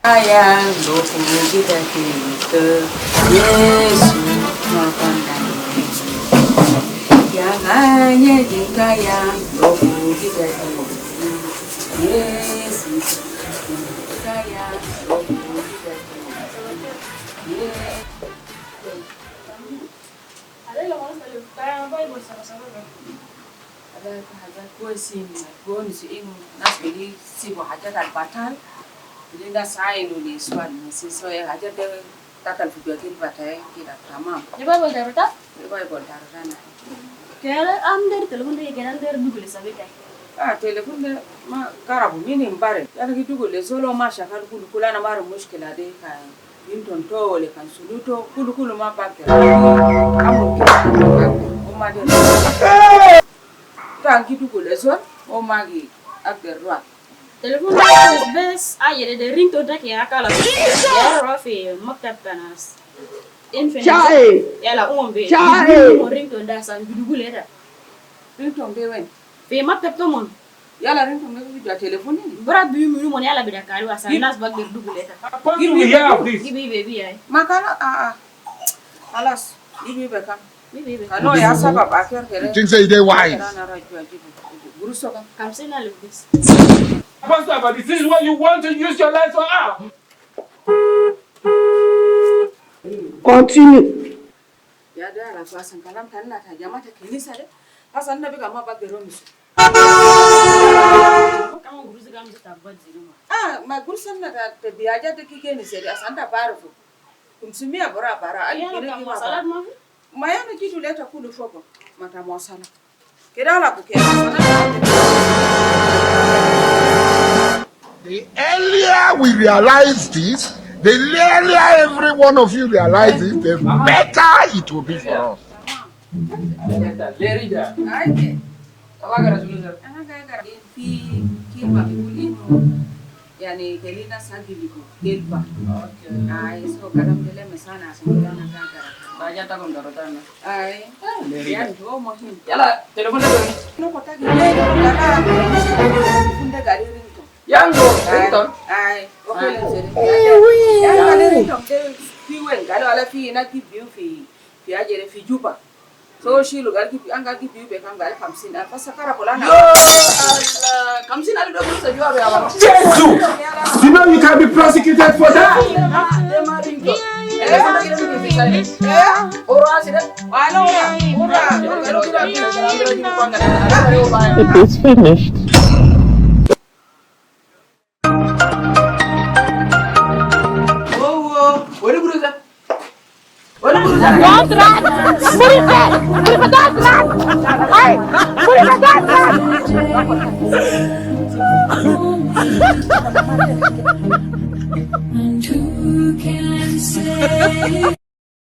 Sayang, doku kita Yesus maafkan kami. Yang hanya disayang, doku kita Yesus sayang, doku kita Ada yang mau sekali, kayak apa ibu sama-sama kan? Ada kuasin, kuasin ini nasi si wajah dan batal. Jadi nggak saya dulu suan, si soya aja deh tatal video kiri batai kita tamam. Coba boleh taruh Coba boleh taruh sana. Kaya dari telepon dia kaya dari dulu sabi kaya. Telepon deh, ma karabu mini mbare. Yana gitu gue solo masha kalau kula na maru muskila deh kan. Ringtone to le kan suluto kulu ma pakai. Kamu kita oma deh. Kan gitu gue so, oma gi agak ruat. Telepon dia bes aja dari ringtone tak ya kalau ya Rafi maktab kanas. Infinite. Ya lah be. Mau ringtone dah san dulu dah. Ringtone deh wen. Fi maktab tuh mon. Ya lah ringtone deh juga telepon ini. Berat biu mon ya lah beda kali wasan nas bag dulu dah. Gibi baby ay. Makana alas ibi bekam. Bibi. Kalau ya sabab akhir kere. You think say they wise? Guru so kan. Kamsin na lubis. Pastor, but this is what you want to use your life for. Continue. Ya da la fasan kalam tan na ta jama ta kilisa de. Hasan na biga ma ba gero misu. Kamu guru segam ta badzi no. Ma guru san na ta biaja ta kike ni seri asan ta barufu. Kumsumia bara ai Kira kire ki kamu salat mah. Maya na kitu leta kulu foko. Mata mo sala. Kira la ku ke The earlier we realize this, the earlier every one of you realize it, the better it will be for us. Ai ke. Tawaga rasulullah. Ana ga fi kilma bi kulino. Yani kelina sagiliko kelpa. Okay. Ai so kadam dele mesana asungana ga. Baja ta gondoro tana. Ai. Ya ndo mohim. Yala, telepon deh. No kota gile ngala. Funda gari ringtone. Yang go, ringtone. Ai, oke seri. Ya gari ringtone de fiwen galo ala fi na ki biu fi ajere fi juba. So shi lugar ki anga ki biu be kan gari 50 alfa sakara polana. Kamsin ali do gusto jua be aba. Jesus! You know you can be prosecuted for that. It is finished. And who can say